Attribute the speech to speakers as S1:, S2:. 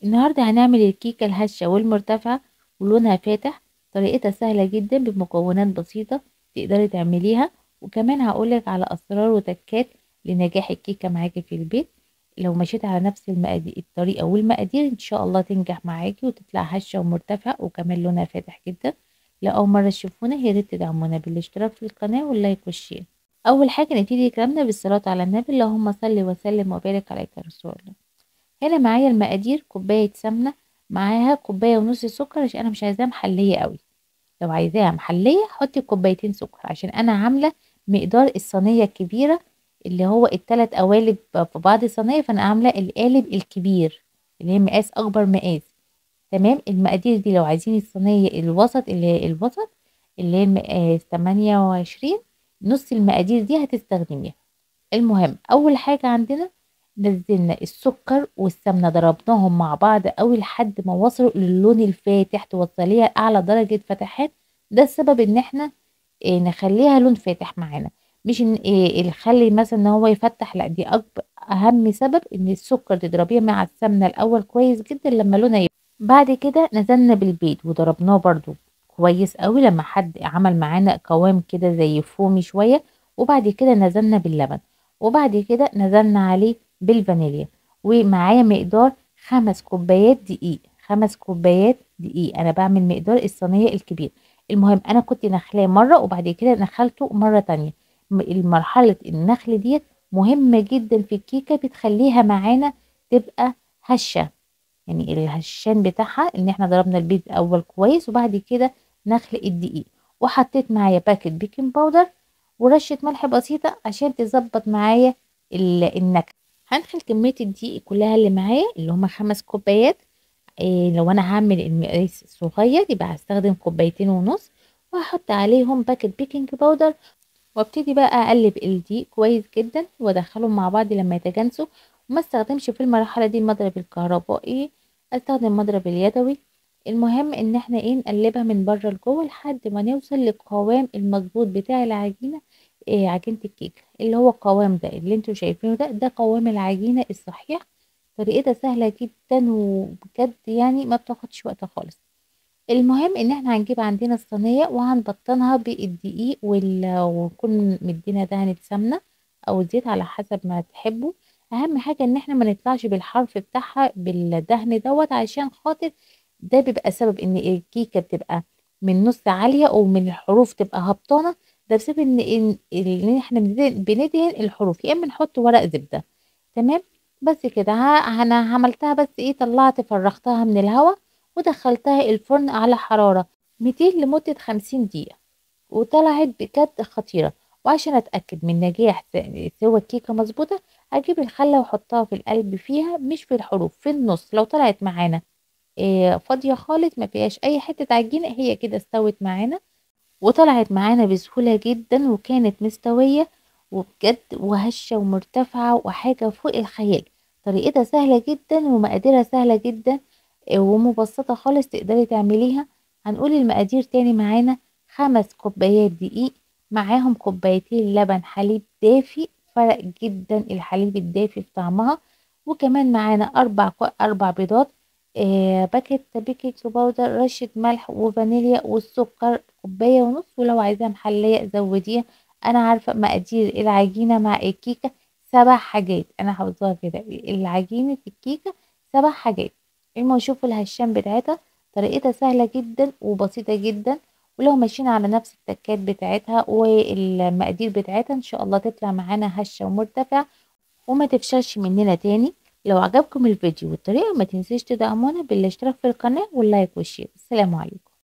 S1: النهاردة هنعمل الكيكة الهشة والمرتفعة ولونها فاتح. طريقتها سهلة جدا بمكونات بسيطة تقدري تعمليها، وكمان هقولك على أسرار وتكات لنجاح الكيكة معاكي في البيت. لو مشيت على نفس الطريقة والمقادير إن شاء الله تنجح معاكي وتطلع هشة ومرتفعة وكمان لونها فاتح جدا. لو أول مرة تشوفونا يا ريت تدعمونا بالاشتراك في القناة واللايك والشير. أول حاجة نبتدي كلامنا بالصلاة على النبي، اللهم صل وسلم وبارك عليك يا رسول الله. هنا معايا المقادير: كوباية سمنة، معاها كوباية ونص سكر عشان انا مش عايزاها محلية قوي. لو عايزاها محلية حطي كوبايتين سكر، عشان انا عاملة مقدار الصينية الكبيرة اللي هو التلات قوالب في بعض صينية، فانا عاملة القالب الكبير اللي هي مقاس اكبر مقاس. تمام. المقادير دي لو عايزين الصينية الوسط اللي هي المقاس 28، نص المقادير دي هتستخدميها. المهم اول حاجة عندنا نزلنا السكر والسمنة ضربناهم مع بعض قوي لحد ما وصلوا للون الفاتح، توصليها لأعلى درجة فتحات. ده السبب ان احنا نخليها لون فاتح معانا، مش ان الخلي مثلا ان هو يفتح، لا، دي اكبر اهم سبب ان السكر تضربيه مع السمنة الاول كويس جدا لما لونها يبقى. بعد كده نزلنا بالبيض وضربناه برضو كويس قوي لما حد عمل معانا قوام كده زي فومي شوية. وبعد كده نزلنا باللبن، وبعد كده نزلنا عليه بالفانيليا. ومعايا مقدار 5 كوبايات دقيق. 5 كوبايات دقيق، انا بعمل مقدار الصينية الكبير. المهم انا كنت نخلاه مرة وبعد كده نخلته مرة تانية. المرحلة النخل ديت مهمة جدا في الكيكة، بتخليها معانا تبقى هشة. يعني الهشان بتاعها ان احنا ضربنا البيض الاول كويس وبعد كده نخلق الدقيق. وحطيت معايا باكت بيكنج باودر ورشة ملح بسيطة عشان تظبط معايا النكهة. هنخل كمية الدقيق كلها اللي معايا اللي هما 5 كوبايات. لو انا هعمل المقاس صغير يبقى هستخدم كوبايتين ونص، وهحط عليهم باكت بيكنج باودر. وابتدي بقى اقلب الدقيق كويس جدا وادخلهم مع بعض لما يتجانسوا. وما استخدمش في المرحله دي المضرب الكهربائي، استخدم المضرب اليدوي. المهم ان احنا نقلبها من بره لجوه لحد ما نوصل للقوام المظبوط بتاع العجينه. عجينه الكيكه اللي هو القوام ده اللي انتوا شايفينه ده قوام العجينه الصحيح. طريقتها سهله جدا وبجد يعني ما بتاخدش وقت خالص. المهم ان احنا هنجيب عندنا الصينية وهنبطنها بالدقيق ونكون مدينا دهنة سمنة او زيت على حسب ما تحبوا. اهم حاجة ان احنا ما نطلعش بالحرف بتاعها بالدهن دوت، عشان خاطر ده بيبقى سبب ان الكيكة بتبقى من نص عالية ومن الحروف تبقى هبطانة. ده بسبب ان احنا بندهن الحروف، يا اما نحط ورق زبدة. تمام. بس كده انا عملتها، بس طلعت فرغتها من الهواء ودخلتها الفرن على حرارة 200 لمدة 50 دقيقة، وطلعت بجد خطيرة. وعشان اتأكد من نجاح سوى الكيكة مظبوطة، اجيب الخلة واحطها في القلب فيها مش في الحروف، في النص. لو طلعت معانا فاضية خالص ما فيهاش اي حتة عجينة، هي كده استوت معانا وطلعت معانا بسهولة جدا وكانت مستوية وبجد وهشة ومرتفعة وحاجة فوق الخيال. طريقتها سهلة جدا ومقاديرها سهلة جدا ومبسطة خالص تقدري تعمليها. هنقول المقادير تاني: معانا 5 كوبايات دقيق، معاهم كوبايتين لبن حليب دافي، فرق جدا الحليب الدافي في طعمها. وكمان معانا 4 بيضات، باكت بيكنج باودر، رشة ملح وفانيليا، والسكر كوباية ونص، ولو عايزاها محلية زوديها. أنا عارفة مقادير العجينة مع الكيكة 7 حاجات، أنا حافظاها كده. العجينة الكيكة 7 حاجات. المهم شوفوا الهشام بتاعتها، طريقتها سهلة جدا وبسيطة جدا. ولو ماشيين على نفس التكات بتاعتها والمقادير بتاعتها إن شاء الله تطلع معانا هشة ومرتفع وما تفشلش مننا تاني. لو عجبكم الفيديو والطريقة ما تنسيش تدعمونا بالاشتراك في القناة واللايك والشير. السلام عليكم.